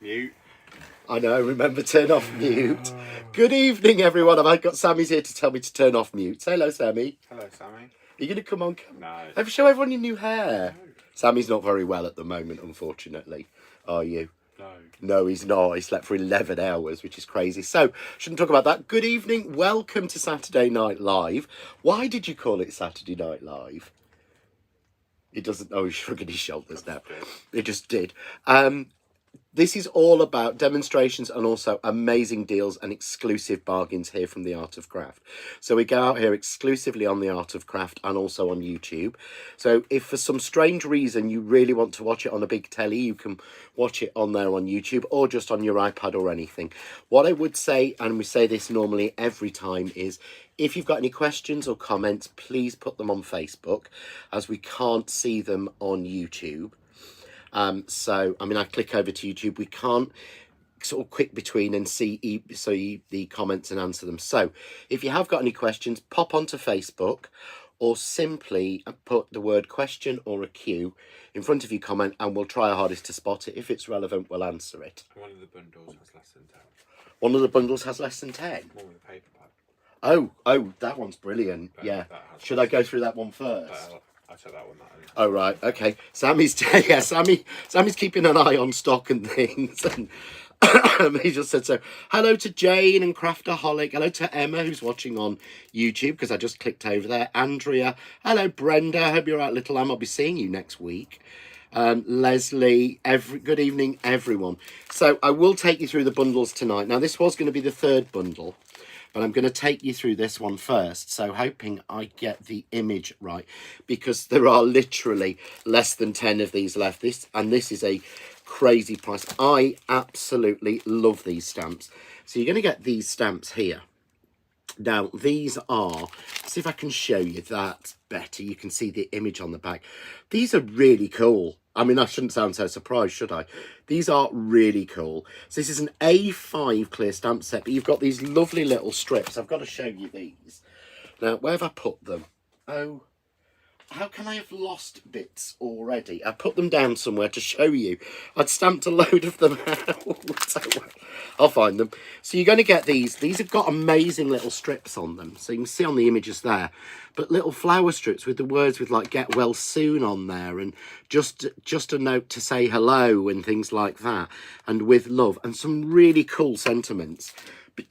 Mute. I know, remember, turn off mute. Good evening, everyone. I've got Sammy's here to tell me to turn off mute. Say hello, Sammy. Hello, Sammy. Are you going to come on? No. Show everyone your new hair. No. Sammy's not very well at the moment, unfortunately. Are you? No. No, he's not. He slept for 11 hours, which is crazy. So, shouldn't talk about that. Good evening. Welcome to Saturday Night Live. Why did you call it Saturday Night Live? He doesn't know. He's shrugging his shoulders now. It just did. This is all about demonstrations and also amazing deals and exclusive bargains here from The Art of Craft. So we go out here exclusively on The Art of Craft and also on YouTube. So if for some strange reason you really want to watch it on a big telly, you can watch it on there on YouTube or just on your iPad or anything. What I would say, and we say this normally every time, is if you've got any questions or comments, please put them on Facebook, as we can't see them on YouTube. So, I mean, I click over to YouTube. We can't sort of click between and see the comments and answer them. So, if you have got any questions, pop onto Facebook or simply put the word question or a Q in front of your comment and we'll try our hardest to spot it. If it's relevant, we'll answer it. One of the bundles has less than 10. One of the bundles has less than 10? More with a paper pad. Oh, that one's brilliant. Yeah. Should I go through that one first? I took that one. Oh right, okay. Sammy's keeping an eye on stock and things, and he just said so. Hello to Jane and Craftaholic. Hello to Emma, who's watching on YouTube because I just clicked over there. Andrea. Hello Brenda. Hope you're right, little lamb. I'll be seeing you next week. Leslie. Good evening, everyone. So I will take you through the bundles tonight. Now this was going to be the third bundle, but I'm going to take you through this one first. So hoping I get the image right, because there are literally less than 10 of these left. This is a crazy price. I absolutely love these stamps. So you're going to get these stamps here. Now, these are, see if I can show you that better. You can see the image on the back. These are really cool. I mean, I shouldn't sound so surprised, should I? These are really cool. So this is an A5 clear stamp set, but you've got these lovely little strips. I've got to show you these. Now, where have I put them? Oh, how can I have lost bits already? I put them down somewhere to show you. I'd stamped a load of them out. I'll find them. So you're going to get these. These have got amazing little strips on them. So you can see on the images there. But little flower strips with the words with like "get well soon" on there, and just a note to say hello and things like that, and with love, and some really cool sentiments. But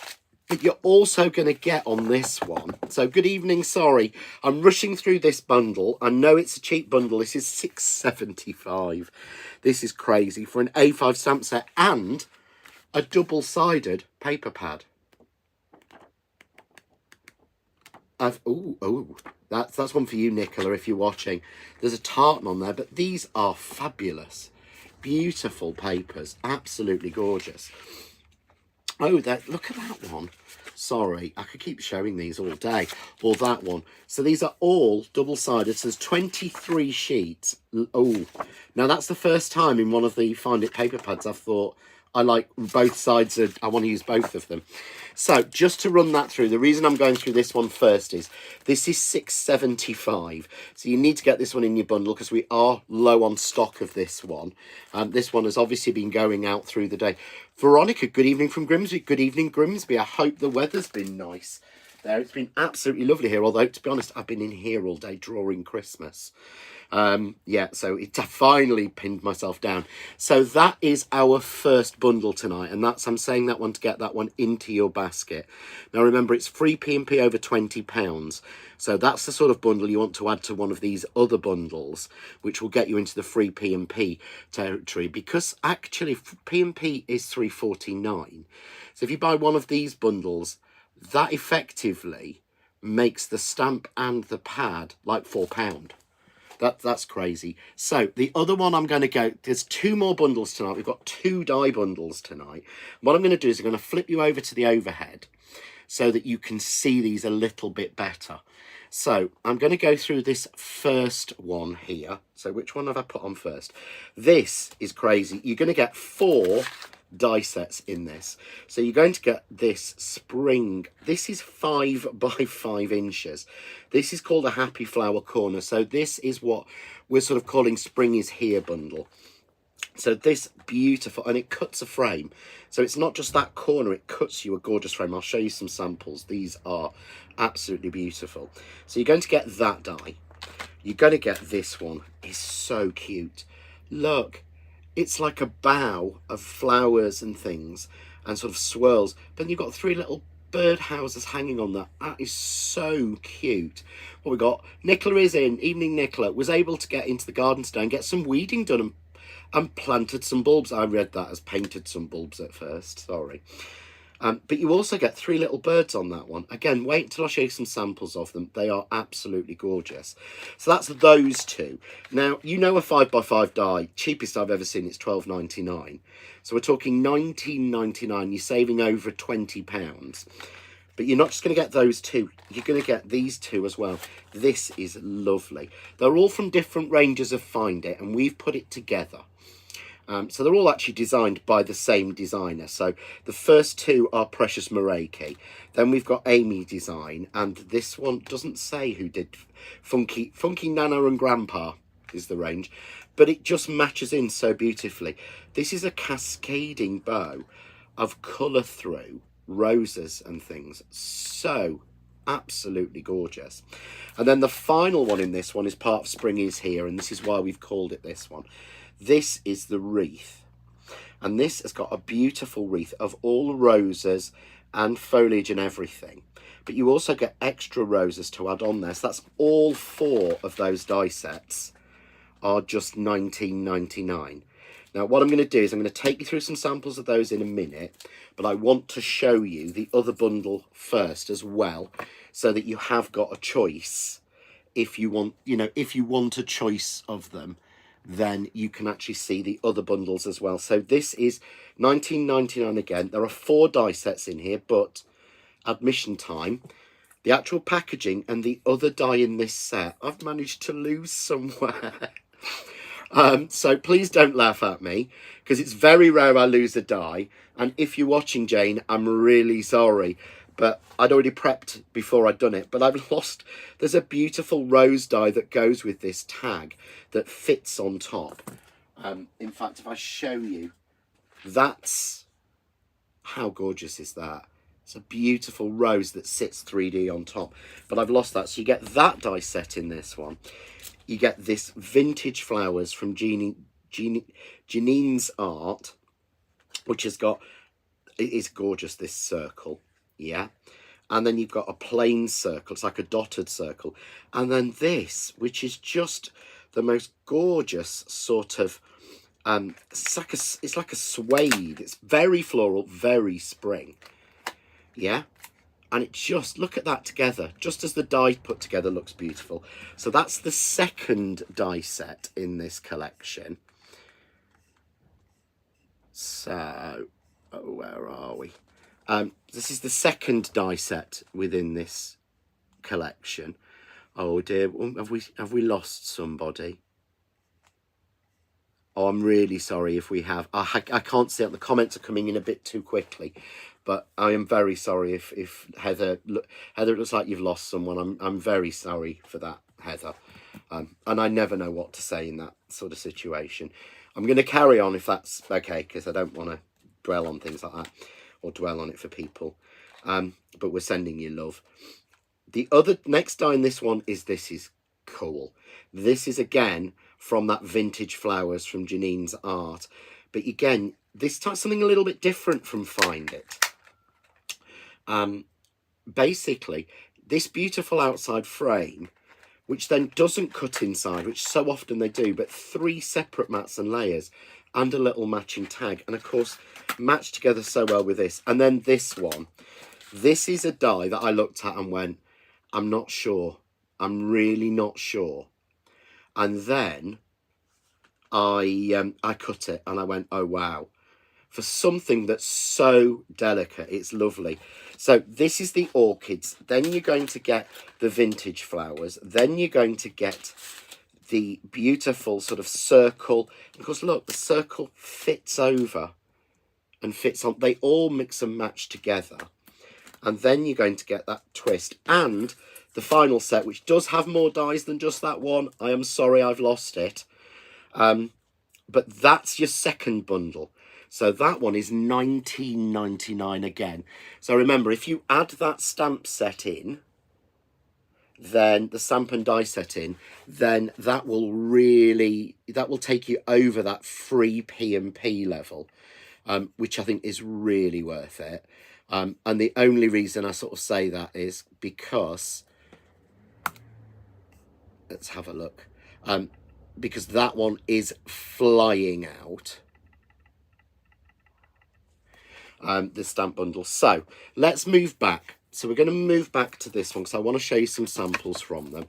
you're also going to get on this one. So good evening. Sorry, I'm rushing through this bundle. I know it's a cheap bundle. This is £6.75. This is crazy for an A5 stamp set and a double-sided paper pad. That's one for you, Nicola, if you're watching. There's a tartan on there, but these are fabulous. Beautiful papers. Absolutely gorgeous. Oh, look at that one. Sorry, I could keep showing these all day. Or that one. So these are all double-sided. So there's 23 sheets. Oh, now that's the first time in one of the Find It paper pads I've thought I like both sides. I want to use both of them. So just to run that through, the reason I'm going through this one first is this is £6.75. So you need to get this one in your bundle because we are low on stock of this one. This one has obviously been going out through the day. Veronica, good evening from Grimsby. Good evening, Grimsby. I hope the weather's been nice there. It's been absolutely lovely here. Although, to be honest, I've been in here all day drawing Christmas. Yeah, so I finally pinned myself down. So that is our first bundle tonight, and I'm saying that one to get that one into your basket. Now remember, it's free P&P over £20, so that's the sort of bundle you want to add to one of these other bundles, which will get you into the free P&P territory, because actually P&P is £3.49. So if you buy one of these bundles, that effectively makes the stamp and the pad like £4. That's crazy. So the other one I'm going to go, there's two more bundles tonight. We've got two die bundles tonight. What I'm going to do is I'm going to flip you over to the overhead so that you can see these a little bit better. So I'm going to go through this first one here. So which one have I put on first? This is crazy. You're going to get 4 die sets in this. So you're going to get this spring. This is 5 by 5 inches. This is called a Happy Flower Corner. So this is what we're sort of calling Spring is Here bundle. So this beautiful, and it cuts a frame. So it's not just that corner, it cuts you a gorgeous frame. I'll show you some samples. These are absolutely beautiful. So you're going to get that die. You're going to get this one. It's so cute. Look, it's like a bow of flowers and things and sort of swirls. But then you've got 3 little bird houses hanging on that. That is so cute. What we got? Nicola is in. Evening Nicola was able to get into the garden today and get some weeding done and planted some bulbs. I read that as painted some bulbs at first. Sorry. But you also get 3 little birds on that one. Again, wait until I show you some samples of them. They are absolutely gorgeous. So that's those 2. Now, you know a 5x5 die, cheapest I've ever seen, it's £12.99. So we're talking £19.99. You're saving over £20. But you're not just going to get those 2. You're going to get these 2 as well. This is lovely. They're all from different ranges of Find It, and we've put it together. So they're all actually designed by the same designer. So the first 2 are Precious Mareki. Then we've got Amy Design, and this one doesn't say who did Funky Nana and Grandpa is the range, but it just matches in so beautifully. This is a cascading bow of colour through roses and things. So absolutely gorgeous. And then the final one in this one is Part of Spring Is Here, and this is why we've called it this one. This is the wreath, and this has got a beautiful wreath of all roses and foliage and everything, but you also get extra roses to add on there. So that's all 4 of those die sets are just £19.99. Now what I'm going to do is I'm going to take you through some samples of those in a minute, but I want to show you the other bundle first as well, so that you have got a choice. If you want, you know, if you want a choice of them, then you can actually see the other bundles as well. So this is £19.99 again. There are 4 die sets in here, but admission time, the actual packaging and the other die in this set, I've managed to lose somewhere. So please don't laugh at me, because it's very rare I lose a die. And if you're watching, Jane, I'm really sorry. But I'd already prepped before I'd done it. But I've lost. There's a beautiful rose die that goes with this tag that fits on top. In fact, if I show you, that's how gorgeous is that? It's a beautiful rose that sits 3D on top. But I've lost that. So you get that die set in this one. You get this vintage flowers from Janine's Art, which has got, it is gorgeous, this circle. Yeah, and then you've got a plain circle. It's like a dotted circle, and then this, which is just the most gorgeous sort of it's like a suede. It's very floral, very spring. Yeah, and it just, look at that together, just as the die put together looks beautiful. So that's the second die set in this collection. So where are we? This is the second die set within this collection. Oh dear, have we lost somebody? Oh, I'm really sorry if we have. I can't see it. The comments are coming in a bit too quickly, but I am very sorry if Heather, it looks like you've lost someone. I'm very sorry for that, Heather. And I never know what to say in that sort of situation. I'm going to carry on if that's okay, because I don't want to dwell on things like that, or dwell on it for people. But we're sending you love. The other next die in this one is, this is cool. This is again from that vintage flowers from Janine's Art. But again, this time something a little bit different from Find It. Basically, this beautiful outside frame, which then doesn't cut inside, which so often they do, but 3 separate mats and layers and a little matching tag, and of course matched together so well with this. And then this one, this is a die that I looked at and went, I'm not sure, I'm really not sure. And then I cut it and I went, oh wow, for something that's so delicate, it's lovely. So this is the orchids, then you're going to get the vintage flowers, then you're going to get the beautiful sort of circle. Because look, the circle fits over and fits on. They all mix and match together. And then you're going to get that twist. And the final set, which does have more dies than just that one. I am sorry I've lost it. but that's your second bundle. So that one is £19.99 again. So remember, if you add that stamp set in, then the stamp and die set in, then that will take you over that free P&P level, which I think is really worth it. And the only reason I sort of say that is because, let's have a look, because that one is flying out, the stamp bundle. So let's move back. So we're going to move back to this one because I want to show you some samples from them.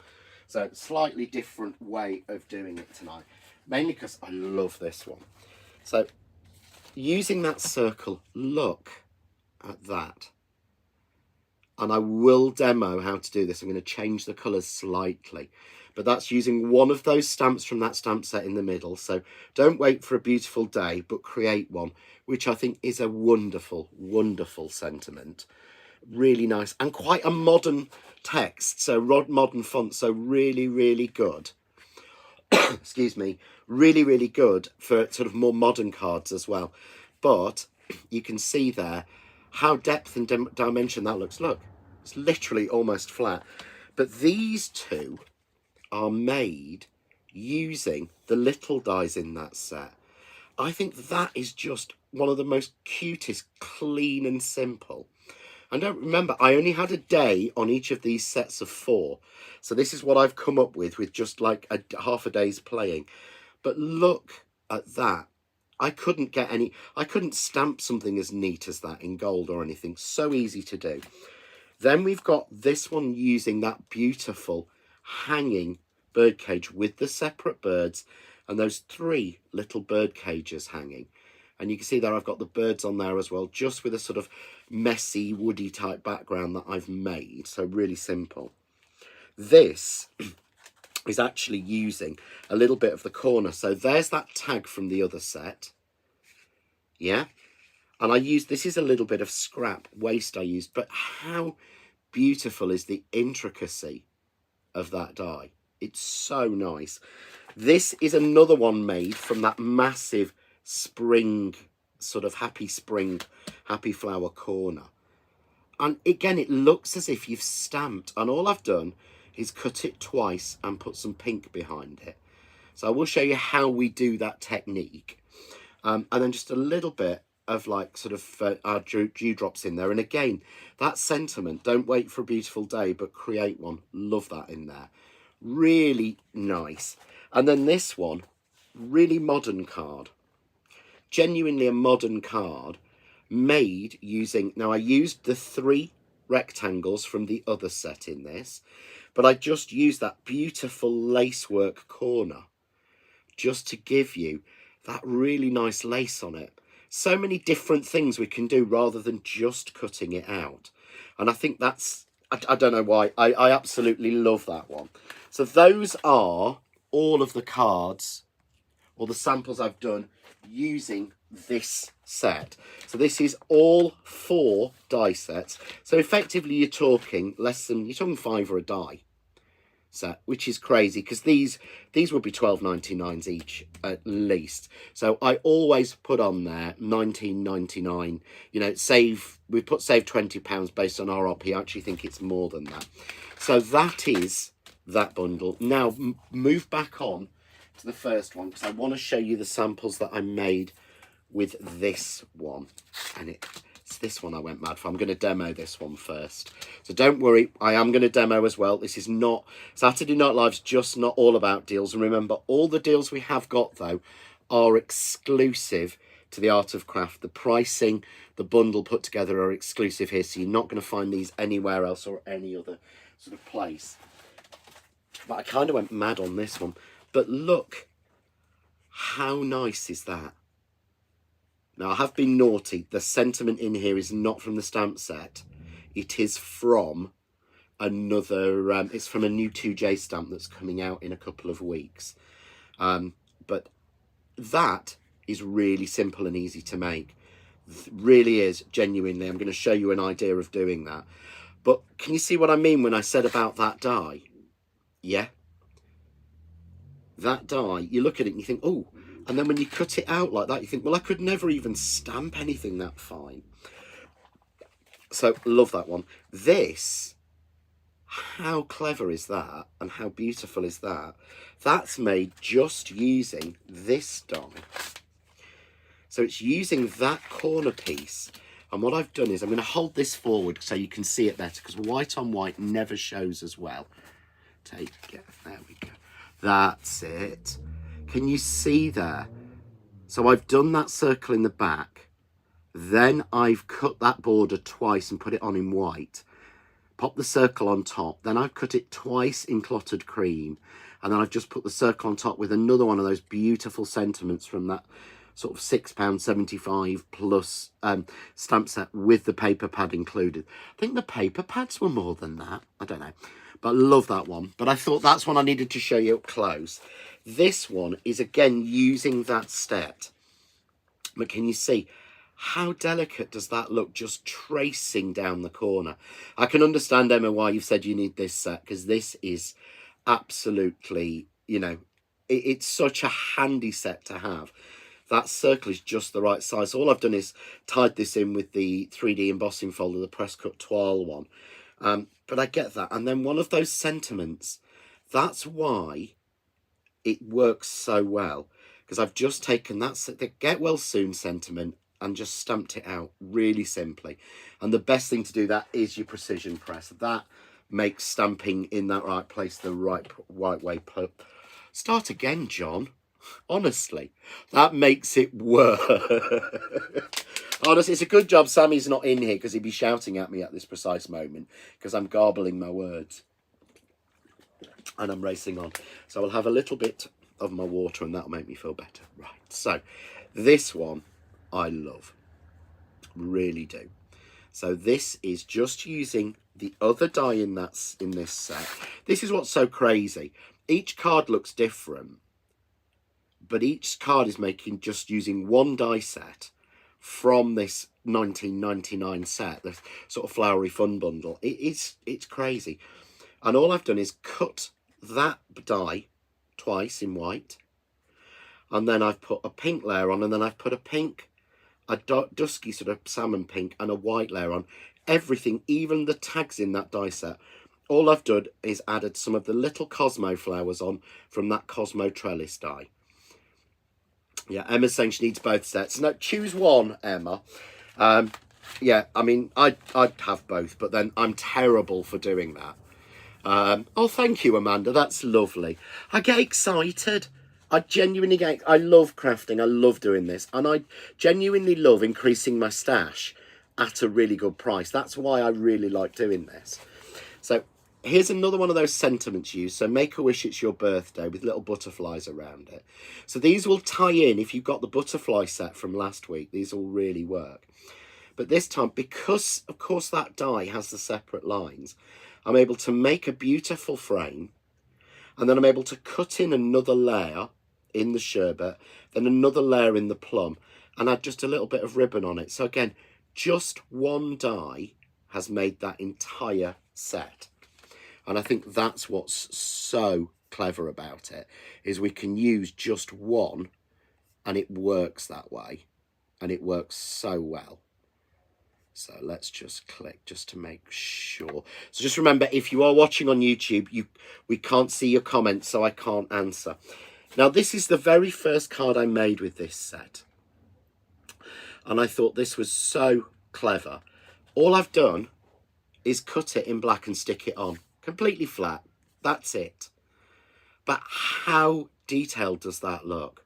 So slightly different way of doing it tonight, mainly because I love this one. So using that circle, look at that. And I will demo how to do this. I'm going to change the colours slightly. But that's using one of those stamps from that stamp set in the middle. So don't wait for a beautiful day, but create one, which I think is a wonderful, wonderful sentiment. Really nice and quite a modern text. So modern font. So really, really good. Excuse me. Really, really good for sort of more modern cards as well. But you can see there how depth and dimension that looks. Look, it's literally almost flat. But these two are made using the little dies in that set. I think that is just one of the most cutest, clean and simple. And don't remember, I only had a day on each of these sets of 4. So this is what I've come up with just like half a day's playing. But look at that. I couldn't stamp something as neat as that in gold or anything. So easy to do. Then we've got this one using that beautiful hanging bird cage with the separate birds and those 3 little bird cages hanging. And you can see there I've got the birds on there as well, just with a sort of messy, woody type background that I've made. So really simple. This is actually using a little bit of the corner. So there's that tag from the other set. Yeah. And this is a little bit of scrap waste I used, but how beautiful is the intricacy of that die? It's so nice. This is another one made from that massive spring, sort of happy spring, happy flower corner. And again, it looks as if you've stamped, and all I've done is cut it twice and put some pink behind it. So I will show you how we do that technique. And then just a little bit of like sort of our dewdrops in there. And again, that sentiment, don't wait for a beautiful day, but create one. Love that in there. Really nice. And then this one, really modern card. Genuinely a modern card made using, now I used the 3 rectangles from the other set in this, but I just used that beautiful lacework corner just to give you that really nice lace on it. So many different things we can do rather than just cutting it out. And I think that's, I don't know why, I absolutely love that one. So those are all of the cards or the samples I've done using this set. So this is all 4 die sets. So effectively you're talking you're talking 5 or a die set, which is crazy because these would be £12.99 each at least. So I always put on there £19.99. You know, we put save £20 based on RRP. I actually think it's more than that. So that is that bundle. Now move back on to the first one because I want to show you the samples that I made with this one, and it's this one I went mad for. I'm going to demo this one first, so don't worry, I am going to demo as well. This is not Saturday Night Live's just not all about deals, and remember, all the deals we have got though are exclusive to the Art of Craft. The pricing, the bundle put together are exclusive here, so you're not going to find these anywhere else or any other sort of place. But I kind of went mad on this one. But look, how nice is that? Now, I have been naughty. The sentiment in here is not from the stamp set. It is from another, it's from a new 2J stamp that's coming out in a couple of weeks. But that is really simple and easy to make. It really is, genuinely. I'm going to show you an idea of doing that. But can you see what I mean when I said about that die? Yeah? That die, you look at it and you think, oh, And then when you cut it out like that, you think, well, I could never even stamp anything that fine. So, love that one. This, how clever is that? And how beautiful is that? That's made just using this die. So it's using that corner piece. And what I've done is I'm going to hold this forward so you can see it better, because white on white never shows as well. Take it. There we go. That's it. Can you see there? So I've done that circle in the back. Then I've cut that border twice and put it on in white. Pop the circle on top. Then I've cut it twice in clotted cream. And then I've just put the circle on top with another one of those beautiful sentiments from that sort of £6.75 plus stamp set with the paper pad included. I think the paper pads were more than that. I don't know. But I love that one. But I thought that's one I needed to show you up close. This one is, again, using that set. But can you see how delicate does that look, just tracing down the corner? I can understand, Emma, why you've said you need this set, because this is absolutely, you know, it's such a handy set to have. That circle is just the right size. So all I've done is tied this in with the 3D embossing folder, the press cut toile one. But I get that. And then one of those sentiments, that's why it works so well. Because I've just taken the get well soon sentiment and just stamped it out really simply. And the best thing to do that is your precision press. That makes stamping in that right place the right way. Start again, John. Honestly, that makes it work. Honestly, it's a good job Sammy's not in here, because he'd be shouting at me at this precise moment, because I'm garbling my words. And I'm racing on. So I'll have a little bit of my water and that'll make me feel better. Right, so this one I love. Really do. So this is just using the other die in this set. This is what's so crazy. Each card looks different, but each card is making just using one die set from this 1999 set, the sort of flowery fun bundle. It's crazy. And all I've done is cut that die twice in white, and then I've put a pink layer on, and then I've put a pink, a dusky sort of salmon pink, and a white layer on. Everything, even the tags in that die set, all I've done is added some of the little Cosmo flowers on from that Cosmo trellis die. Yeah, Emma's saying she needs both sets. No, choose one, Emma. Yeah, I mean, I'd have both, but then I'm terrible for doing that. Oh, thank you, Amanda. That's lovely. I get excited. I genuinely get... I love crafting. I love doing this. And I genuinely love increasing my stash at a really good price. That's why I really like doing this. So here's another one of those sentiments used. So make a wish it's your birthday with little butterflies around it. So these will tie in. If you've got the butterfly set from last week, these will really work. But this time, because of course that die has the separate lines, I'm able to make a beautiful frame, and then I'm able to cut in another layer in the sherbet, then another layer in the plum, and add just a little bit of ribbon on it. So again, just one die has made that entire set. And I think that's what's so clever about it, is we can use just one and it works that way, and it works so well. So let's just click just to make sure. So just remember, if you are watching on YouTube, we can't see your comments, so I can't answer. Now, this is the very first card I made with this set. And I thought this was so clever. All I've done is cut it in black and stick it on. Completely flat. That's it. But how detailed does that look?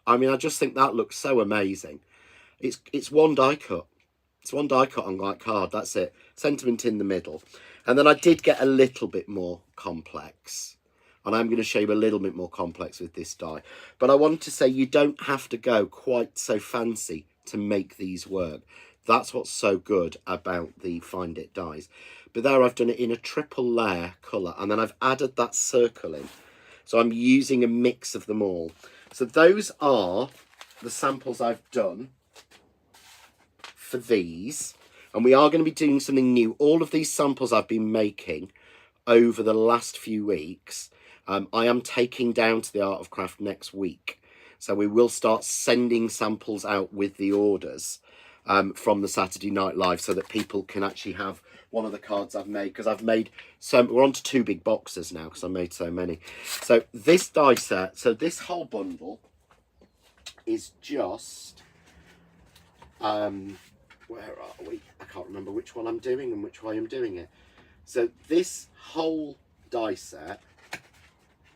I mean, I just think that looks so amazing. It's one die cut. It's one die cut on white card, that's it. Sentiment in the middle. And then I did get a little bit more complex. And I'm going to show you a little bit more complex with this die. But I wanted to say you don't have to go quite so fancy to make these work. That's what's so good about the Find It dies. But there I've done it in a triple layer colour. And then I've added that circle in. So I'm using a mix of them all. So those are the samples I've done for these, and we are going to be doing something new. All of these samples I've been making over the last few weeks, I am taking down to the Art of Craft next week. So we will start sending samples out with the orders from the Saturday Night Live, so that people can actually have one of the cards I've made, because I've made so, we're on to 2 big boxes now because I made so many. So this die set, so this whole bundle is just where are we? I can't remember which one I'm doing and which way I'm doing it. So this whole die set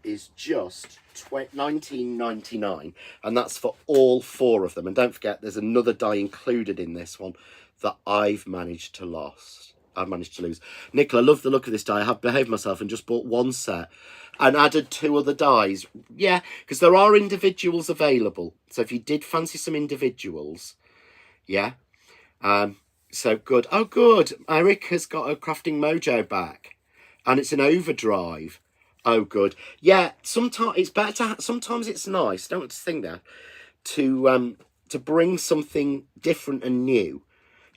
is just $19.99, and that's for all 4 of them. And don't forget, there's another die included in this one that I've managed to lose. Nicola, I love the look of this die. I have behaved myself and just bought 1 set and added 2 other dies. Yeah, because there are individuals available. So if you did fancy some individuals, yeah. So good. Oh, good. Eric has got a Crafting Mojo back, and it's an overdrive. Oh, good. Yeah, sometimes it's better to. Sometimes it's nice. Don't think that to bring something different and new.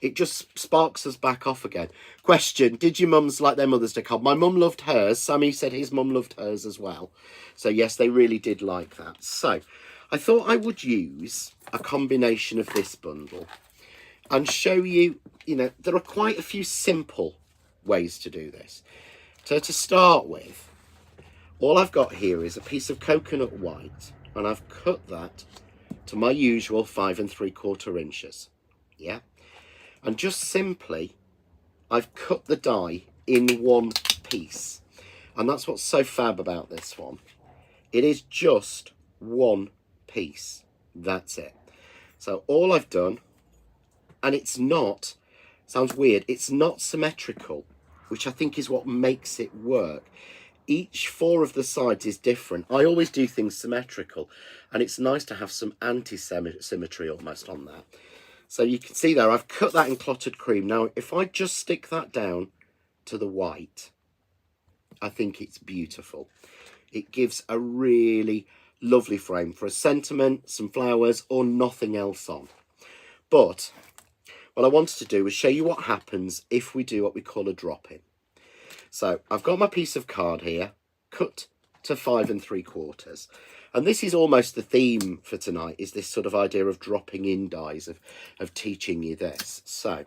It just sparks us back off again. Question: did your mums like their Mother's Day card? My mum loved hers. Sammy said his mum loved hers as well. So yes, they really did like that. So I thought I would use a combination of this bundle and show you. You know, there are quite a few simple ways to do this. So to start with, all I've got here is a piece of coconut white, and I've cut that to my usual 5 3/4 inches. Yeah. And just simply, I've cut the die in 1 piece. And that's what's so fab about this one. It is just 1 piece. That's it. So all I've done, and it's not, sounds weird, it's not symmetrical, which I think is what makes it work. Each 4 of the sides is different. I always do things symmetrical, and it's nice to have some anti-symmetry almost on that. So you can see there, I've cut that in clotted cream. Now, if I just stick that down to the white, I think it's beautiful. It gives a really lovely frame for a sentiment, some flowers, or nothing else on. But what I wanted to do was show you what happens if we do what we call a drop-in. So I've got my piece of card here, cut to 5 3/4. And this is almost the theme for tonight, is this sort of idea of dropping in dies, of teaching you this. So I'm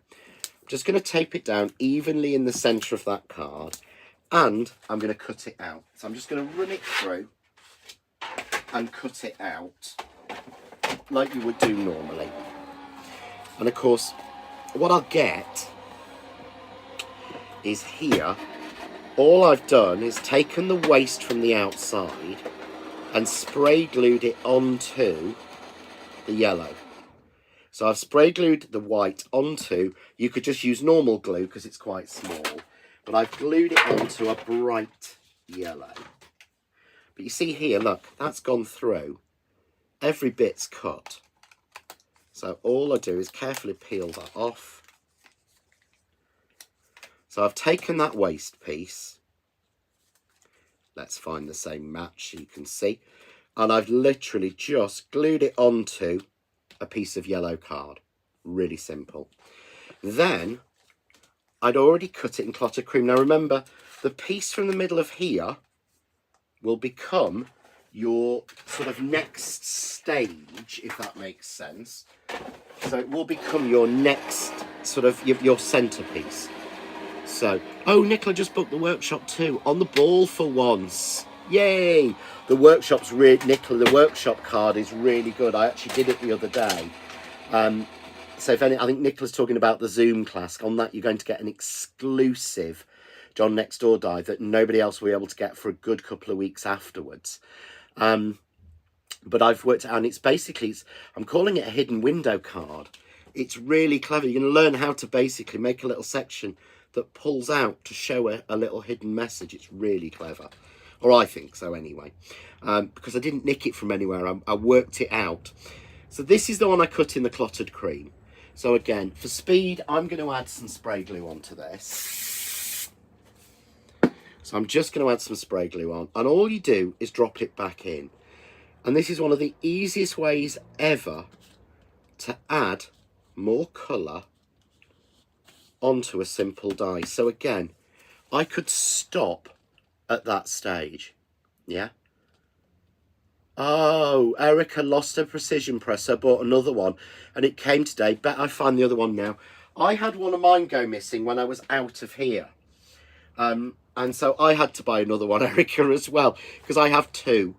just going to tape it down evenly in the centre of that card, and I'm going to cut it out. So I'm just going to run it through and cut it out like you would do normally. And of course, what I'll get is here, all I've done is taken the waste from the outside and spray glued it onto the yellow. So I've spray glued the white onto, you could just use normal glue because it's quite small, but I've glued it onto a bright yellow. But you see here, look, that's gone through. Every bit's cut. So all I do is carefully peel that off. So I've taken that waste piece. Let's find the same match so you can see. And I've literally just glued it onto a piece of yellow card. Really simple. Then I'd already cut it in clotted cream. Now remember, the piece from the middle of here will become your sort of next stage, if that makes sense. So it will become your next sort of your centerpiece. So, oh, Nicola just booked the workshop too, on the ball for once. Yay! The workshop's Nicola, the workshop card is really good. I actually did it the other day. So if any, I think Nicola's talking about the Zoom class. On that, you're going to get an exclusive John Next Door die that nobody else will be able to get for a good couple of weeks afterwards. But I've worked it out, and it's basically, I'm calling it a hidden window card. It's really clever. You're going to learn how to basically make a little section that pulls out to show a little hidden message. It's really clever, or I think so anyway, because I didn't nick it from anywhere. I worked it out. So this is the one I cut in the clotted cream. So again, for speed, I'm going to add some spray glue onto this. So I'm just going to add some spray glue on, and all you do is drop it back in. And this is one of the easiest ways ever to add more colour onto a simple die. So again, I could stop at that stage, yeah, Oh, Erica lost her precision press, so I bought another one, and it came today. Bet I find the other one now. I had one of mine go missing when I was out of here. And so I had to buy another one, Erica, as well, because I have two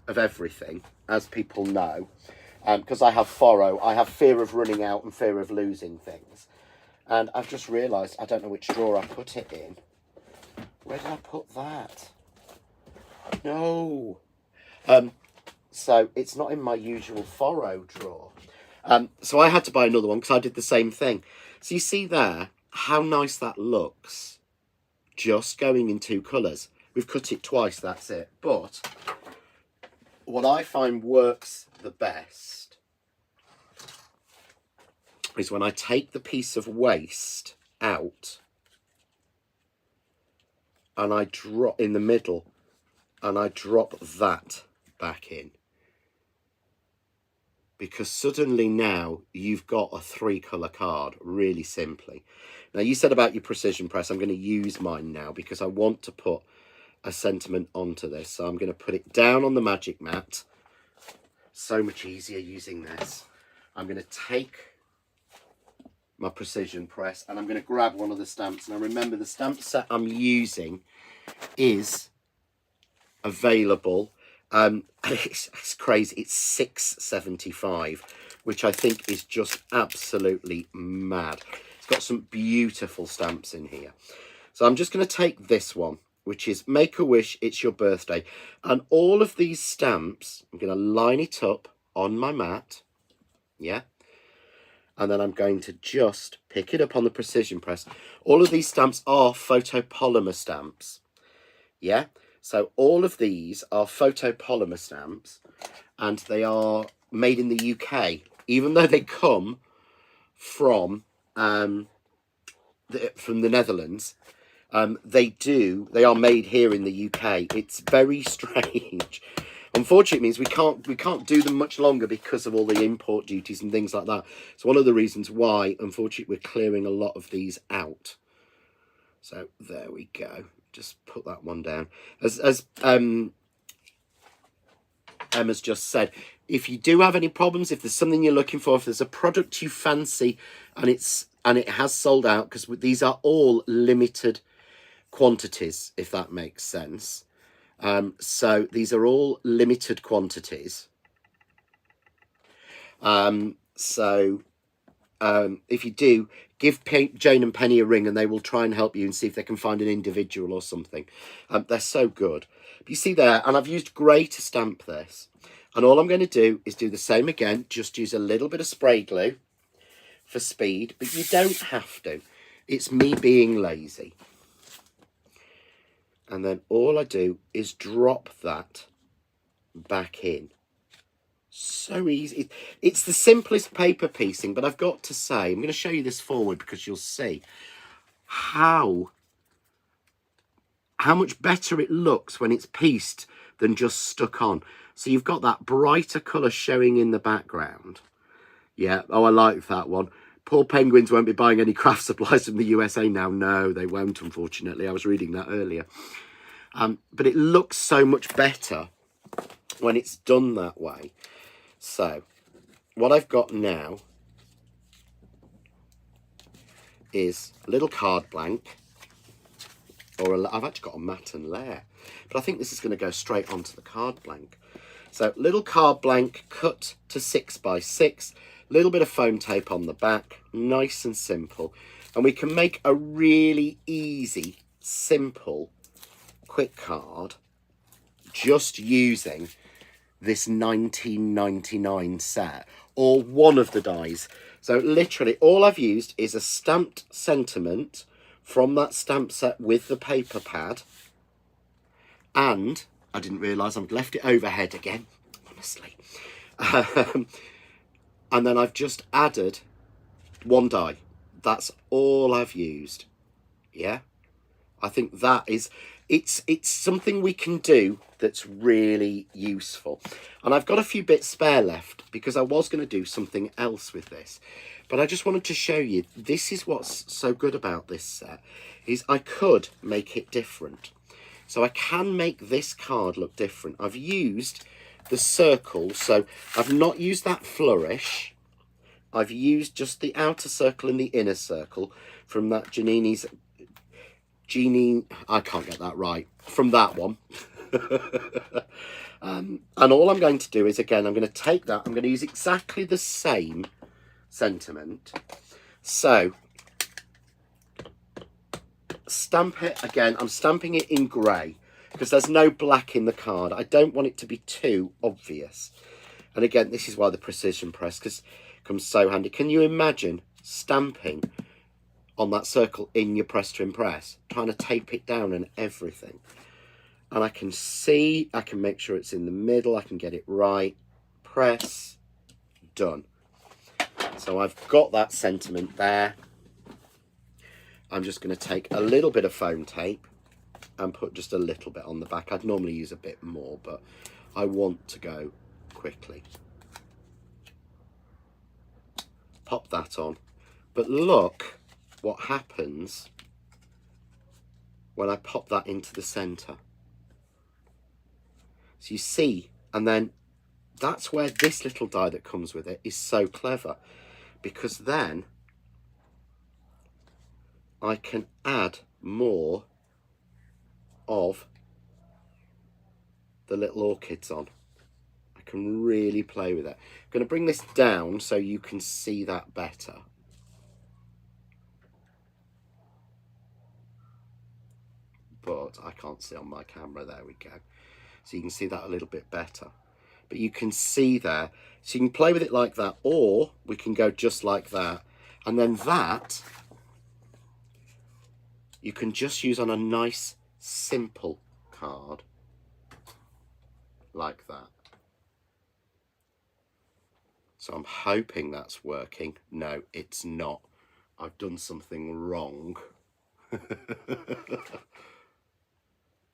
of everything, as people know. Because I have FORO, I have fear of running out and fear of losing things. And I've just realised I don't know which drawer I put it in. Where did I put that? No. So it's not in my usual FORO drawer. So I had to buy another one because I did the same thing. So you see there how nice that looks. Just going in two colours. We've cut it twice, that's it. But what I find works the best is when I take the piece of waste out and I drop in the middle and I drop that back in. Because suddenly now you've got a 3-colour card, really simply. Now you said about your precision press, I'm going to use mine now because I want to put a sentiment onto this. So I'm going to put it down on the magic mat. So much easier using this. I'm going to take my precision press and I'm going to grab one of the stamps. Now remember, the stamp set I'm using is available. It's crazy. It's $6.75, which I think is just absolutely mad. It's got some beautiful stamps in here. So I'm just going to take this one, which is Make a Wish, It's Your Birthday. And all of these stamps, I'm going to line it up on my mat. Yeah. And then I'm going to just pick it up on the precision press. All of these stamps are photopolymer stamps. Yeah. So all of these are photopolymer stamps and they are made in the UK, even though they come from the Netherlands. They are made here in the UK. It's very strange. Unfortunately, it means we can't do them much longer because of all the import duties and things like that. It's one of the reasons why, unfortunately, we're clearing a lot of these out. So there we go. Just put that one down. As Emma's just said, if you do have any problems, if there's something you're looking for, if there's a product you fancy and it has sold out, because these are all limited quantities, if that makes sense. So these are all limited quantities. If you do, give Jane and Penny a ring and they will try and help you and see if they can find an individual or something. They're so good. But you see there, and I've used grey to stamp this. And all I'm going to do is do the same again. Just use a little bit of spray glue for speed, but you don't have to. It's me being lazy. And then all I do is drop that back in. So easy. It's the simplest paper piecing, but I've got to say, I'm going to show you this forward because you'll see how much better it looks when it's pieced than just stuck on. So you've got that brighter colour showing in the background. Yeah, oh, I like that one. Poor penguins won't be buying any craft supplies from the USA now. No, they won't, unfortunately. I was reading that earlier. But it looks so much better when it's done that way. So, what I've got now is a little card blank. I've actually got a mat and layer. But I think this is going to go straight onto the card blank. So, little card blank cut to 6x6. Little bit of foam tape on the back. Nice and simple. And we can make a really easy, simple, quick card just using this 1999 set or one of the dies. So literally all I've used is a stamped sentiment from that stamp set with the paper pad, and I didn't realise I'd left it overhead again, honestly. And then I've just added one die. That's all I've used. Yeah, I think that is, it's something we can do that's really useful. And I've got a few bits spare left because I was going to do something else with this. But I just wanted to show you, this is what's so good about this set, is I could make it different. So I can make this card look different. I've used the circle. So I've not used that flourish. I've used just the outer circle and the inner circle from that Janini's, I can't get that right, from that one. And all I'm going to do is, again, I'm going to take that, I'm going to use exactly the same sentiment. So, stamp it again. I'm stamping it in grey because there's no black in the card. I don't want it to be too obvious. And again, this is why the precision press comes so handy. Can you imagine stamping on that circle in your press to impress, trying to tape it down and everything? And I can see, I can make sure it's in the middle, I can get it right, press, done. So I've got that sentiment there. I'm just going to take a little bit of foam tape and put just a little bit on the back. I'd normally use a bit more, but I want to go quickly. Pop that on. But look what happens when I pop that into the centre. So you see, and then that's where this little die that comes with it is so clever, because then I can add more of the little orchids on. I can really play with it. I'm going to bring this down so you can see that better. But I can't see on my camera. There we go. So you can see that a little bit better. But you can see there. So you can play with it like that, or we can go just like that. And then that you can just use on a nice, simple card. Like that. So I'm hoping that's working. No, it's not. I've done something wrong.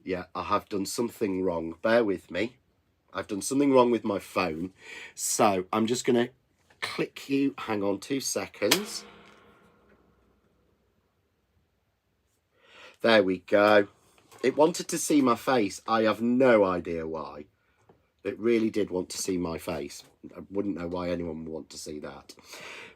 Yeah, I have done something wrong. Bear with me. I've done something wrong with my phone. So I'm just going to click you. Hang on 2 seconds. There we go. It wanted to see my face. I have no idea why. It really did want to see my face. I wouldn't know why anyone would want to see that.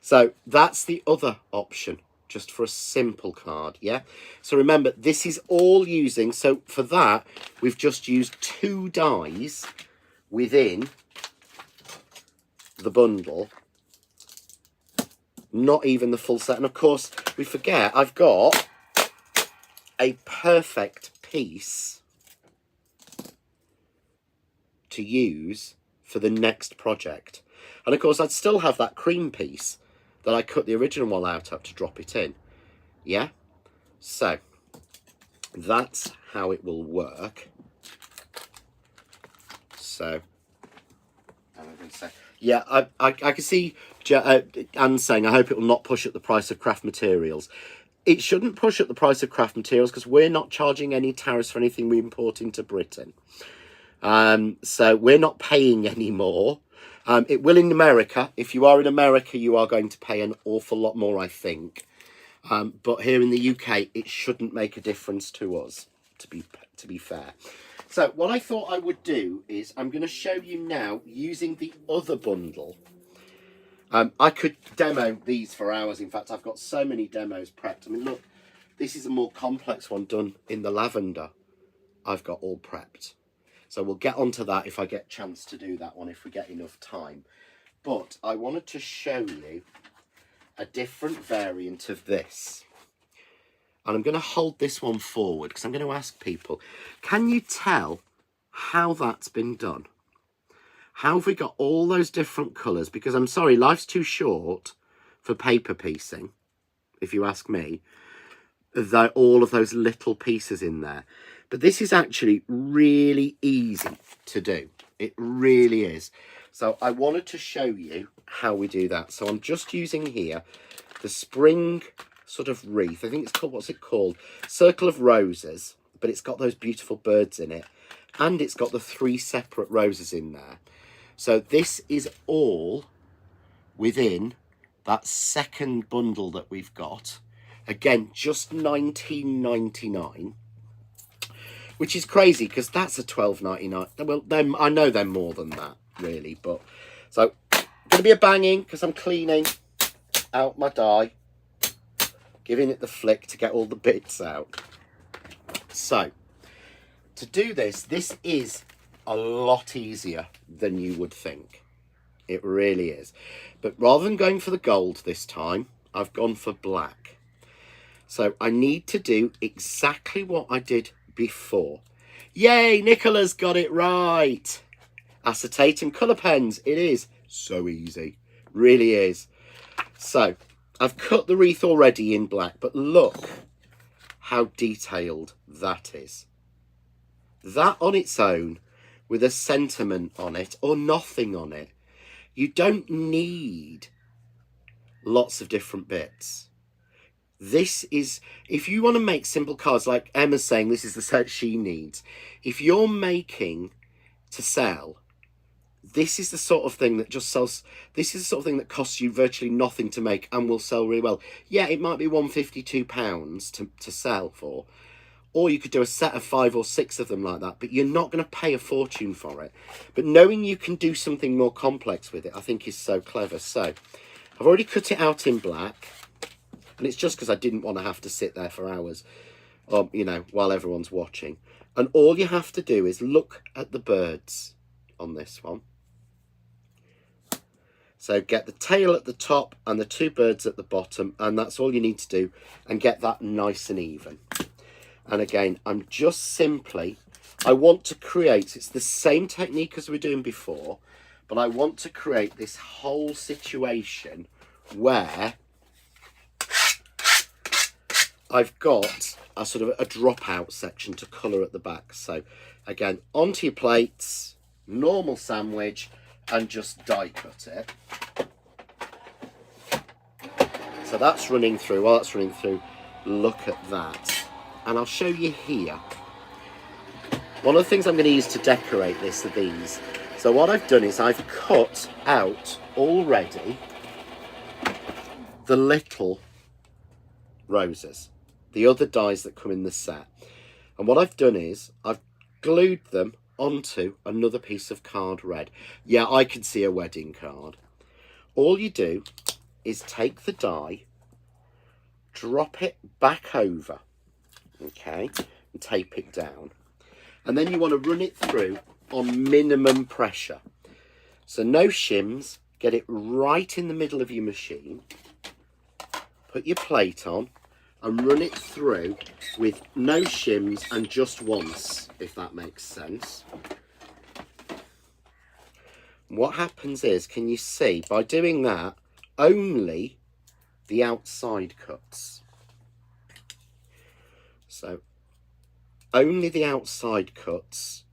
So that's the other option, just for a simple card, yeah? So remember, this is all using, so for that, we've just used 2 dies within the bundle, not even the full set. And of course, we forget, I've got a perfect piece to use for the next project. And of course, I'd still have that cream piece that I cut the original one out of to drop it in. Yeah? So, that's how it will work. So, I'm going to say, yeah, I can see Anne saying, I hope it will not push up the price of craft materials. It shouldn't push up the price of craft materials because we're not charging any tariffs for anything we import into Britain. So we're not paying any more. It will in America. If you are in America, you are going to pay an awful lot more, I think. But here in the UK, it shouldn't make a difference to us, to be fair. So what I thought I would do is I'm going to show you now using the other bundle. I could demo these for hours. In fact, I've got so many demos prepped. I mean, look, this is a more complex one done in the lavender. I've got all prepped. So we'll get onto that if I get a chance to do that one, if we get enough time. But I wanted to show you a different variant of this. And I'm going to hold this one forward because I'm going to ask people, can you tell how that's been done? How have we got all those different colours? Because I'm sorry, life's too short for paper piecing, if you ask me. All of those little pieces in there. But this is actually really easy to do. It really is. So I wanted to show you how we do that. So I'm just using here the spring sort of wreath. I think it's called, what's it called? Circle of Roses. But it's got those beautiful birds in it. And it's got the 3 separate roses in there. So this is all within that second bundle that we've got. Again, just £19.99. which is crazy because that's a £12.99. Well, I know they're more than that, really. But so, going to be a banging because I'm cleaning out my die, giving it the flick to get all the bits out. So, to do this is a lot easier than you would think. It really is. But rather than going for the gold this time, I've gone for black. So I need to do exactly what I did before. Yay, Nicola's got it right. Acetate and colour pens. It is so easy. Really is. So I've cut the wreath already in black, but look how detailed that is. That on its own, with a sentiment on it or nothing on it, you don't need lots of different bits. This is, if you want to make simple cards, like Emma's saying, this is the set she needs. If you're making to sell, this is the sort of thing that just sells. This is the sort of thing that costs you virtually nothing to make and will sell really well. Yeah, it might be £152 to sell for, or you could do a set of 5 or 6 of them like that, but you're not going to pay a fortune for it. But knowing you can do something more complex with it, I think is so clever. So I've already cut it out in black, and it's just because I didn't want to have to sit there for hours, you know, while everyone's watching. And all you have to do is look at the birds on this one. So get the tail at the top and the 2 birds at the bottom, and that's all you need to do, and get that nice and even. And again, I'm just simply, I want to create, it's the same technique as we were doing before, but I want to create this whole situation where I've got a sort of a dropout section to colour at the back. So again, onto your plates, normal sandwich, and just die cut it. So that's running through. While that's running through, look at that. And I'll show you here. One of the things I'm going to use to decorate this are these. So what I've done is I've cut out already the little roses, the other dies that come in the set. And what I've done is I've glued them onto another piece of card red. Yeah, I can see a wedding card. All you do is take the die, drop it back over, okay, and tape it down. And then you want to run it through on minimum pressure. So no shims, get it right in the middle of your machine. Put your plate on and run it through with no shims and just once, if that makes sense. What happens is, can you see, by doing that, only the outside cuts. So only the outside cuts,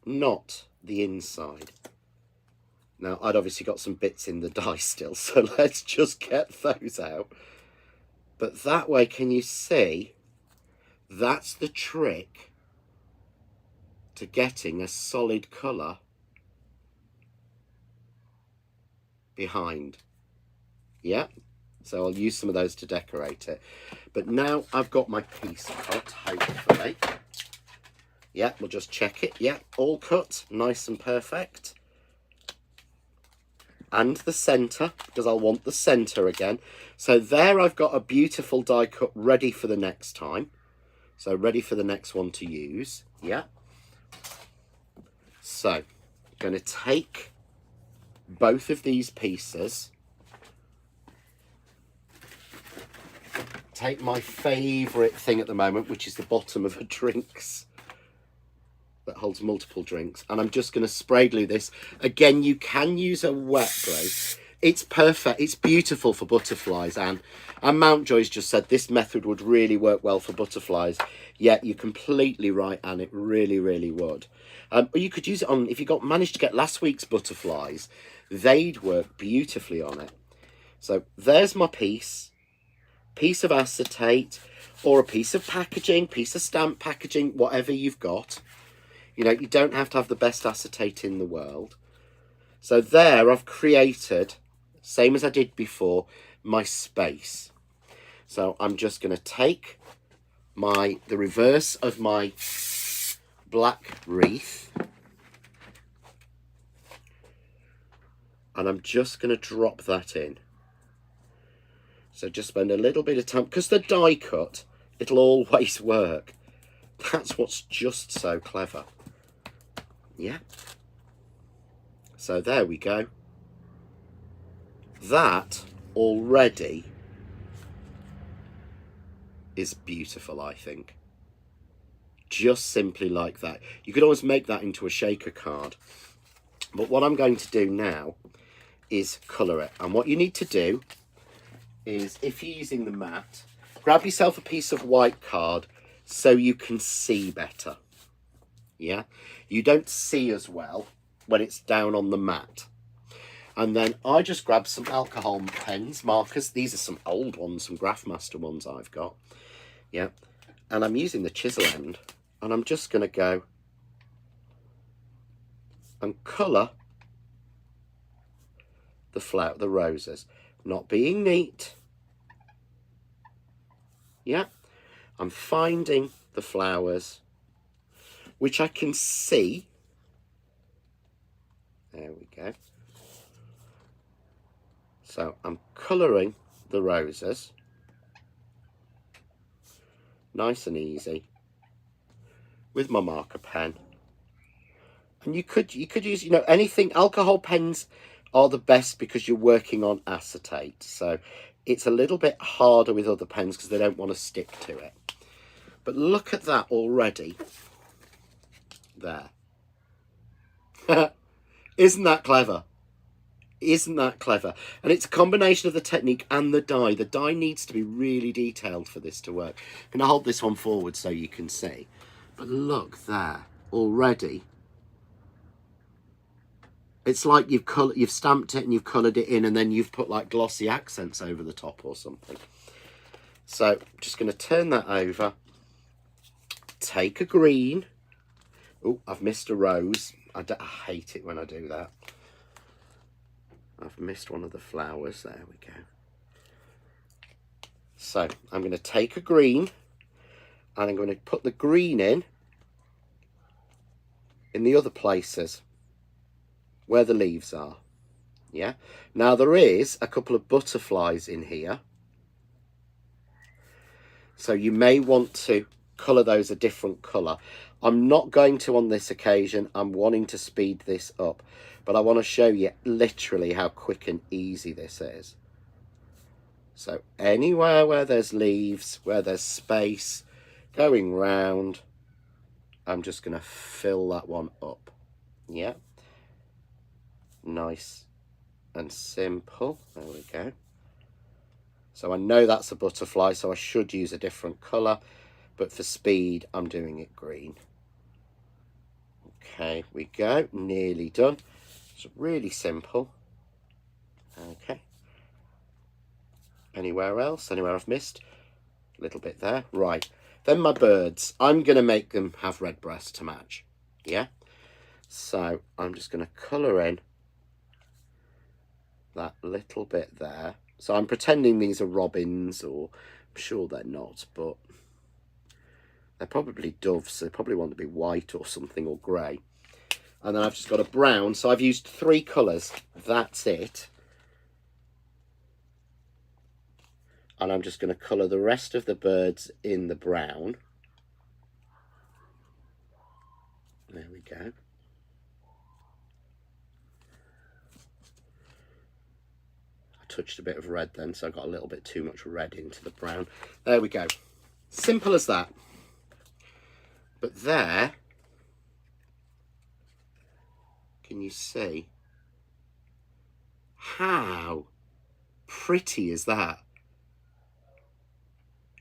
not the inside. Now, I'd obviously got some bits in the die still, so let's just get those out. But that way, can you see, that's the trick to getting a solid colour behind. Yeah, so I'll use some of those to decorate it. But now I've got my piece cut, hopefully. Yeah, we'll just check it. Yeah, all cut, nice and perfect. And the centre, because I'll want the centre again. So there I've got a beautiful die cut ready for the next time. So ready for the next one to use. Yeah. So I'm going to take both of these pieces. Take my favourite thing at the moment, which is the bottom of a drinks that holds multiple drinks, and I'm just going to spray glue this. Again, you can use a wet glue. It's perfect. It's beautiful for butterflies, and Mountjoy's just said this method would really work well for butterflies. Yeah, you're completely right, and it really, really would. Or you could use it on, if you managed to get last week's butterflies, they'd work beautifully on it. So there's my piece of acetate, or a piece of packaging, piece of stamp packaging, whatever you've got. You know, you don't have to have the best acetate in the world. So there I've created, same as I did before, my space. So I'm just going to take the reverse of my black wreath. And I'm just going to drop that in. So just spend a little bit of time, because the die cut, it'll always work. That's what's just so clever. Yeah. So there we go. That already is beautiful, I think. Just simply like that. You could always make that into a shaker card. But what I'm going to do now is colour it. And what you need to do is, if you're using the mat, grab yourself a piece of white card so you can see better. Yeah? You don't see as well when it's down on the mat. And then I just grab some alcohol pens, markers. These are some old ones, some Graphmaster ones I've got. Yeah. And I'm using the chisel end. And I'm just going to go and colour the roses. Not being neat. Yeah. I'm finding the flowers, which I can see. There we go. So I'm colouring the roses. Nice and easy. With my marker pen. And you could use, you know, anything. Alcohol pens are the best because you're working on acetate. So it's a little bit harder with other pens because they don't want to stick to it. But look at that already. There. Isn't that clever? Isn't that clever? And it's a combination of the technique and the die. The die needs to be really detailed for this to work. I'm going to hold this one forward so you can see. But look there, already. It's like you've stamped it and you've coloured it in, and then you've put like glossy accents over the top or something. So I'm just going to turn that over. Take a green. Oh, I've missed a rose. I hate it when I do that. I've missed one of the flowers. There we go. So I'm going to take a green, and I'm going to put the green in the other places where the leaves are. Yeah. Now there is a couple of butterflies in here, so you may want to colour those a different colour. I'm not going to on this occasion. I'm wanting to speed this up, but I want to show you literally how quick and easy this is. So anywhere where there's leaves, where there's space going round, I'm just going to fill that one up. Yeah. Nice and simple. There we go. So I know that's a butterfly, so I should use a different colour, but for speed I'm doing it green. Okay, we go. Nearly done. It's really simple. Okay. Anywhere else? Anywhere I've missed? A little bit there. Right. Then my birds. I'm going to make them have red breasts to match. Yeah? So I'm just going to colour in that little bit there. So I'm pretending these are robins, or I'm sure they're not, but they're probably doves. So they probably want to be white or something, or grey. And then I've just got a brown. So I've used 3 colours. That's it. And I'm just going to colour the rest of the birds in the brown. There we go. I touched a bit of red then, so I got a little bit too much red into the brown. There we go. Simple as that. But there, can you see how pretty is that?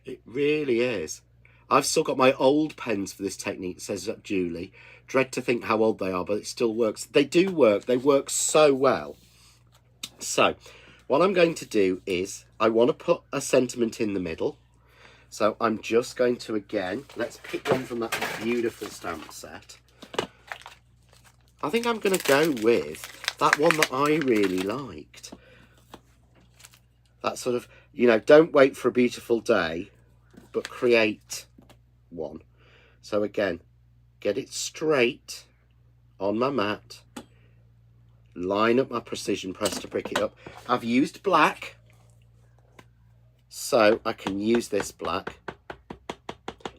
It really is. I've still got my old pens for this technique, says Julie. Dread to think how old they are, but it still works. They do work. They work so well. So what I'm going to do is I want to put a sentiment in the middle. So I'm just going to, again, let's pick one from that beautiful stamp set. I think I'm going to go with that one that I really liked. That sort of, you know, don't wait for a beautiful day, but create one. So again, get it straight on my mat, line up my precision press to brick it up. I've used black, so I can use this black.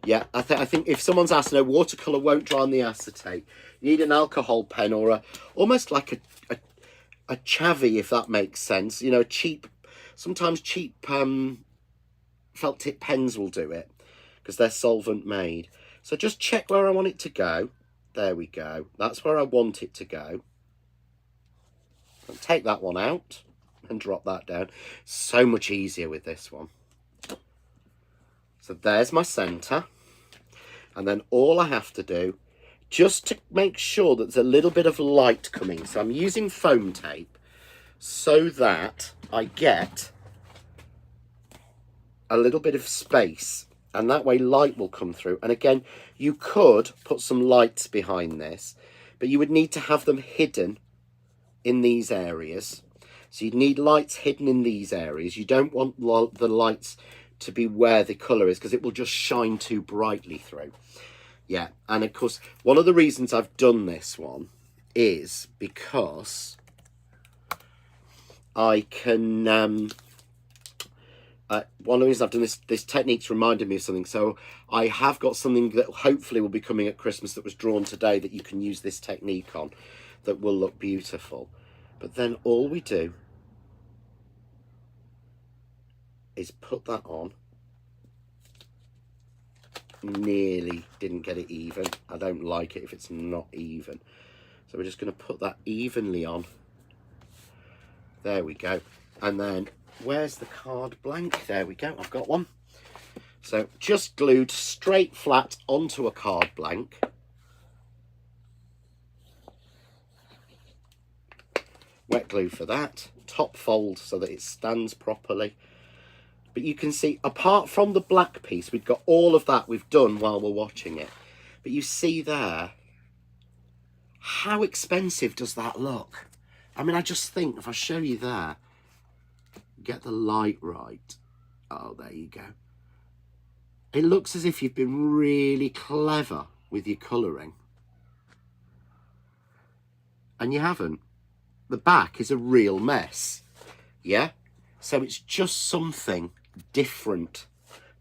Yeah, I think if someone's asked, no, watercolour won't dry on the acetate. You need an alcohol pen or almost like a chavvy, if that makes sense. You know, sometimes cheap felt tip pens will do it because they're solvent made. So just check where I want it to go. There we go. That's where I want it to go. And take that one out and drop that down. So much easier with this one. So there's my centre. And then all I have to do, just to make sure that there's a little bit of light coming. So I'm using foam tape so that I get a little bit of space. And that way light will come through. And again, you could put some lights behind this, but you would need to have them hidden in these areas. So you'd need lights hidden in these areas. You don't want the lights to be where the colour is because it will just shine too brightly through. Yeah, and of course, one of the reasons I've done this one is because I can... one of the reasons I've done this technique's reminded me of something. So I have got something that hopefully will be coming at Christmas that was drawn today that you can use this technique on that will look beautiful. But then all we do is put that on. Nearly didn't get it even. I don't like it if it's not even. So we're just going to put that evenly on. There we go. And then where's the card blank? There we go. I've got one. So just glued straight flat onto a card blank. Wet glue for that. Top fold so that it stands properly. But you can see, apart from the black piece, we've got all of that we've done while we're watching it. But you see there, how expensive does that look? I mean, I just think, if I show you there, get the light right. Oh, there you go. It looks as if you've been really clever with your colouring. And you haven't. The back is a real mess. Yeah? So it's just something different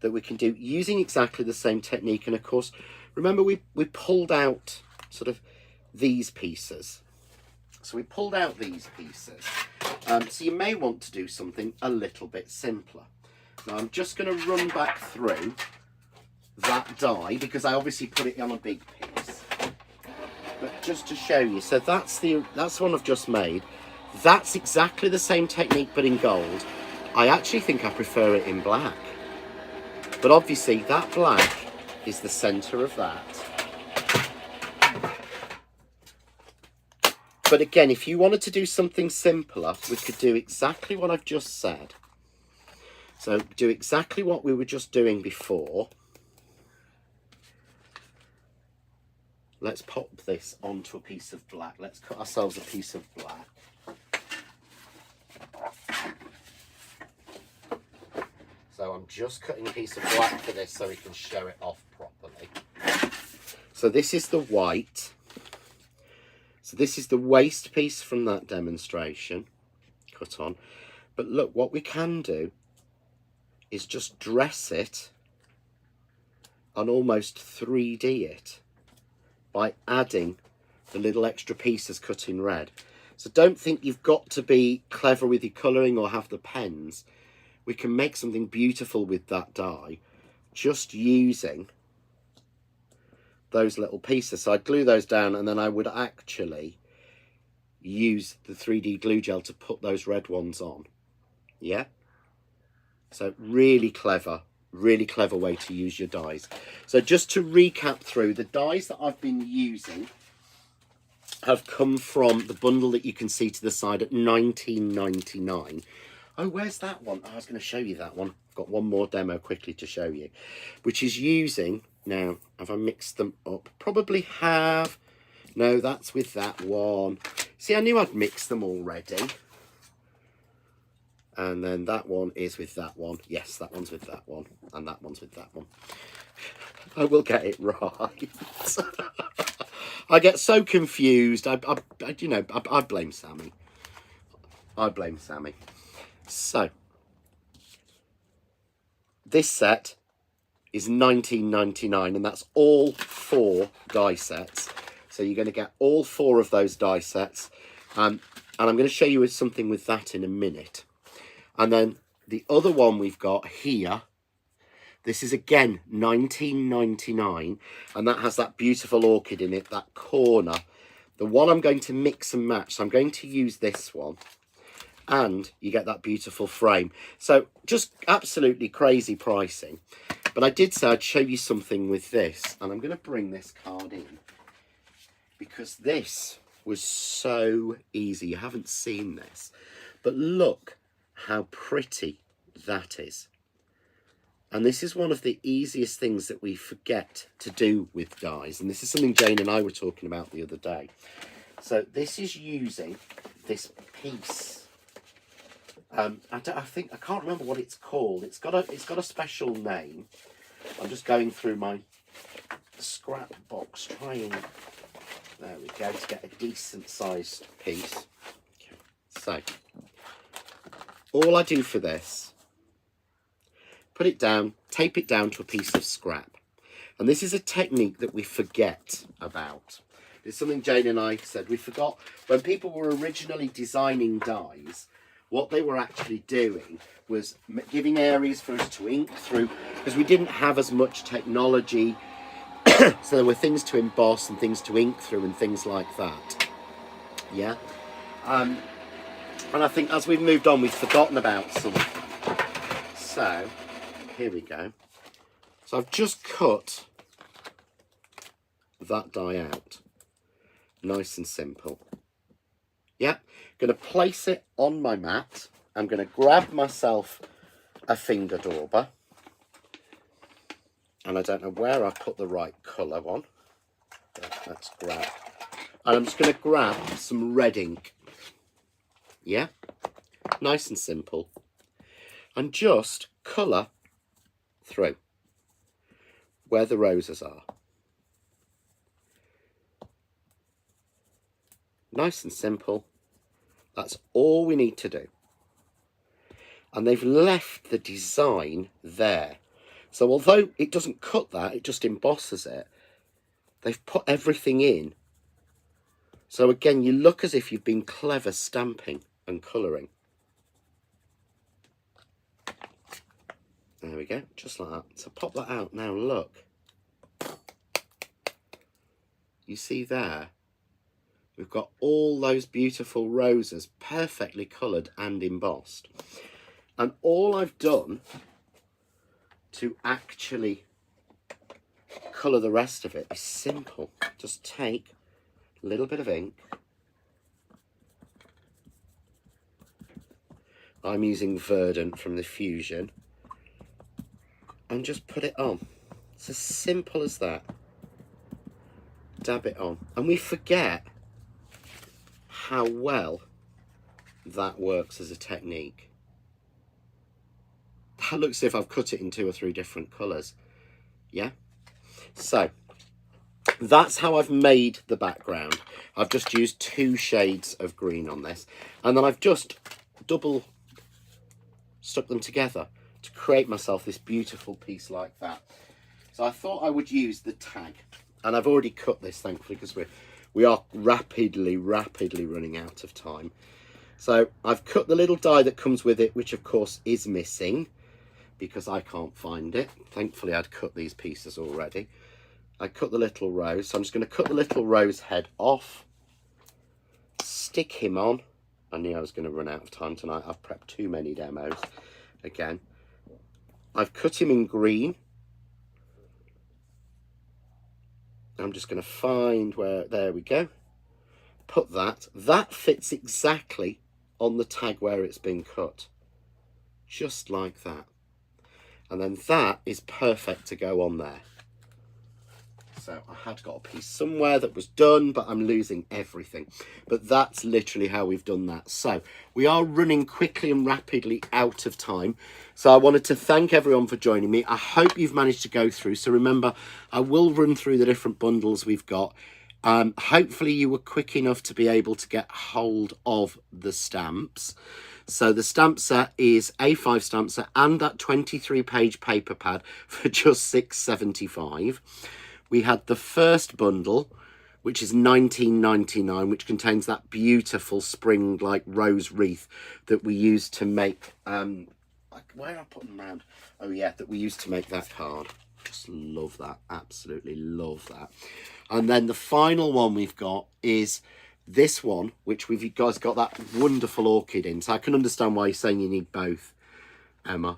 that we can do using exactly the same technique. And of course, remember we pulled out sort of these pieces. So we pulled out these pieces. So you may want to do something a little bit simpler. Now I'm just going to run back through that die because I obviously put it on a big piece. But just to show you, so that's one I've just made. That's exactly the same technique but in gold. I actually think I prefer it in black. But obviously that black is the centre of that. But again, if you wanted to do something simpler, we could do exactly what I've just said. So do exactly what we were just doing before. Let's pop this onto a piece of black. Let's cut ourselves a piece of black. So I'm just cutting a piece of black for this so we can show it off properly. So this is the white. So this is the waste piece from that demonstration. Cut on. But look, what we can do is just dress it and almost 3D it by adding the little extra pieces cut in red. So don't think you've got to be clever with your colouring or have the pens. We can make something beautiful with that die just using those little pieces. So I'd glue those down and then I would actually use the 3D glue gel to put those red ones on. Yeah? So really clever way to use your dies. So just to recap through, the dies that I've been using have come from the bundle that you can see to the side at $19.99. Oh, where's that one? I was going to show you that one. I've got one more demo quickly to show you, which is using, now, have I mixed them up? Probably have. No, that's with that one. See, I knew I'd mixed them already. And then that one is with that one. Yes, that one's with that one. And that one's with that one. I will get it right. I get so confused. I blame Sammy. I blame Sammy. So, this set is £19.99, and that's all 4 die sets. So you're going to get all 4 of those die sets. And I'm going to show you something with that in a minute. And then the other one we've got here, this is again £19.99, and that has that beautiful orchid in it, that corner. The one I'm going to mix and match, so I'm going to use this one, and you get that beautiful frame. So just absolutely crazy pricing. But I did say I'd show you something with this, and I'm going to bring this card in because this was so easy. You haven't seen this, but look how pretty that is. And this is one of the easiest things that we forget to do with dies, and this is something Jane and I were talking about the other day. So this is using this piece. I can't remember what it's called. It's got a special name. I'm just going through my scrap box trying, there we go, to get a decent sized piece. So all I do for this, put it down, tape it down to a piece of scrap. And this is a technique that we forget about. It's something Jane and I said we forgot. When people were originally designing dies, what they were actually doing was giving areas for us to ink through, because we didn't have as much technology. So there were things to emboss and things to ink through and things like that. Yeah. And I think as we've moved on, we've forgotten about something. So here we go. So I've just cut that die out. Nice and simple. Yeah. Going to place it on my mat. I'm going to grab myself a finger dauber. And I don't know where I put the right colour on. Let's grab. And I'm just going to grab some red ink. Yeah. Nice and simple. And just colour through where the roses are. Nice and simple. That's all we need to do. And they've left the design there. So although it doesn't cut that, it just embosses it, they've put everything in. So again, you look as if you've been clever stamping and colouring. There we go, just like that. So pop that out now, look. You see there? We've got all those beautiful roses perfectly coloured and embossed. And all I've done to actually colour the rest of it is simple. Just take a little bit of ink. I'm using Verdant from the Fusion. And just put it on. It's as simple as that. Dab it on. And we forget how well that works as a technique. That looks as if I've cut it in 2 or 3 different colours. Yeah? So, that's how I've made the background. I've just used 2 shades of green on this. And then I've just double stuck them together to create myself this beautiful piece like that. So I thought I would use the tag. And I've already cut this, thankfully, because we are rapidly running out of time. So I've cut the little die that comes with it, which of course is missing because I can't find it. Thankfully I'd cut these pieces already. I cut the little rose, so I'm just going to cut the little rose head off, stick him on. I knew I was going to run out of time tonight. I've prepped too many demos again. I've cut him in green. I'm just going to find where, there we go. Put that. That fits exactly on the tag where it's been cut. Just like that. And then that is perfect to go on there. So I had got a piece somewhere that was done, but I'm losing everything. But that's literally how we've done that. So we are running quickly and rapidly out of time. So I wanted to thank everyone for joining me. I hope you've managed to go through. So remember, I will run through the different bundles we've got. Hopefully you were quick enough to be able to get hold of the stamps. So the stamp set is A5 stamp set and that 23-page paper pad for just £6.75. We had the first bundle, which is £19.99, which contains that beautiful spring-like rose wreath that we used to make. Where I put them around? Oh yeah, that we used to make that card. Just love that. Absolutely love that. And then the final one we've got is this one, which we've guys got that wonderful orchid in. So I can understand why you're saying you need both, Emma.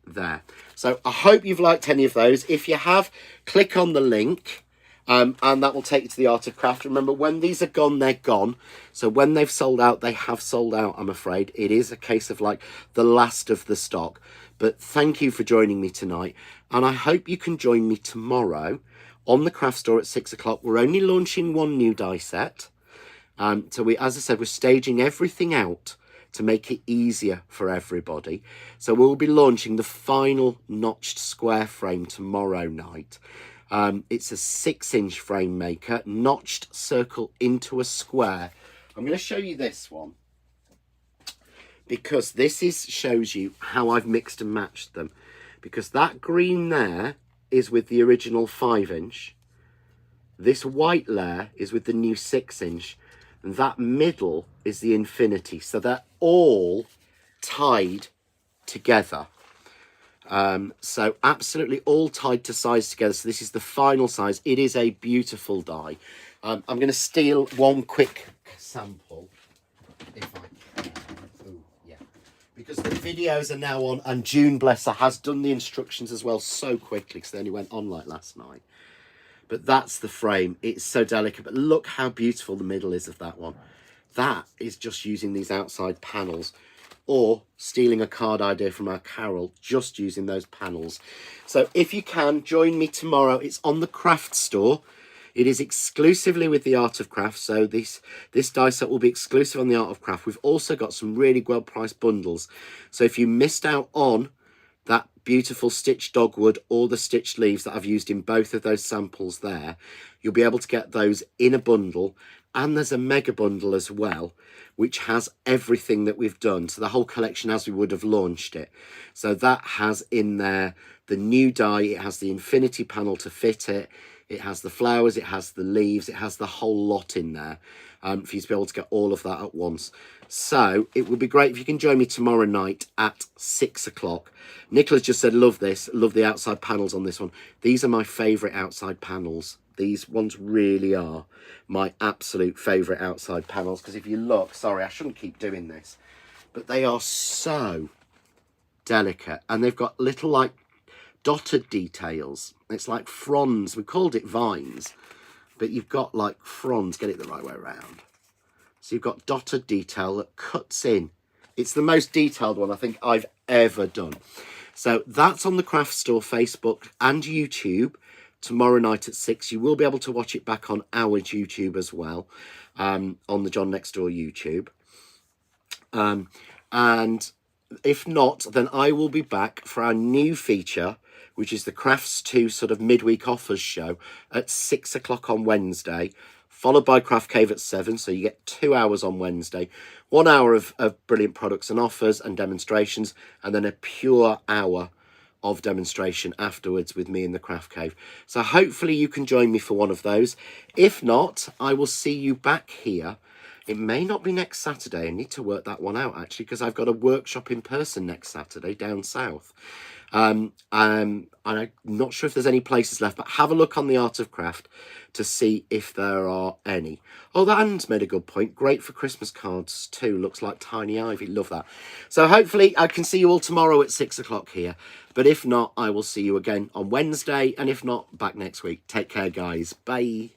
There. So I hope you've liked any of those. If you have, click on the link and that will take you to the Art of Craft. Remember, when these are gone, they're gone. So when they've sold out, they have sold out, I'm afraid. It is a case of like the last of the stock. But thank you for joining me tonight. And I hope you can join me tomorrow on the craft store at 6 o'clock. We're only launching one new die set. So we, as I said, we're staging everything out to make it easier for everybody. So we'll be launching the final notched square frame tomorrow night. It's a 6-inch frame maker, notched circle into a square. I'm going to show you this one because this shows you how I've mixed and matched them. Because that green there is with the original 5-inch. This white layer is with the new 6-inch. And that middle is the infinity. So they're all tied together. So absolutely all tied to size together. So this is the final size. It is a beautiful die. I'm going to steal one quick sample, if I can. Ooh, yeah. Because the videos are now on, and June, bless her, has done the instructions as well so quickly because they only went on like last night. But that's the frame. It's so delicate. But look how beautiful the middle is of that one. That is just using these outside panels or stealing a card idea from our Carol, just using those panels. So if you can, join me tomorrow. It's on the craft store. It is exclusively with the Art of Craft. So this die set will be exclusive on the Art of Craft. We've also got some really well-priced bundles. So if you missed out on that beautiful stitched dogwood or the stitched leaves that I've used in both of those samples there, you'll be able to get those in a bundle. And there's a mega bundle as well, which has everything that we've done. So the whole collection as we would have launched it. So that has in there the new die. It has the infinity panel to fit it. It has the flowers. It has the leaves. It has the whole lot in there for you to be able to get all of that at once. So it would be great if you can join me tomorrow night at 6 o'clock. Nicola's just said, love this. Love the outside panels on this one. These are my favourite outside panels. These ones really are my absolute favourite outside panels. Because if you look, sorry, I shouldn't keep doing this, but they are so delicate. And they've got little like dotted details. It's like fronds. We called it vines, but you've got like fronds. Get it the right way around. So you've got dotted detail that cuts in. It's the most detailed one I think I've ever done. So that's on the Craft Store Facebook and YouTube tomorrow night at 6. You will be able to watch it back on our YouTube as well, on the John Next Door YouTube. And if not, then I will be back for our new feature, which is the Crafts 2 sort of midweek offers show at 6 o'clock on Wednesday, followed by Craft Cave at 7. So you get 2 hours on Wednesday, 1 hour of brilliant products and offers and demonstrations, and then a pure hour of demonstration afterwards with me in the Craft Cave. So hopefully you can join me for one of those. If not, I will see you back here. It may not be next Saturday. I need to work that one out actually, because I've got a workshop in person next Saturday down south. And I'm not sure if there's any places left, but have a look on the Art of Craft to see if there are any. Oh, that Anne's made a good point. Great for Christmas cards too. Looks like Tiny Ivy. Love that. So hopefully I can see you all tomorrow at 6 o'clock here. But if not, I will see you again on Wednesday. And if not, back next week. Take care, guys. Bye.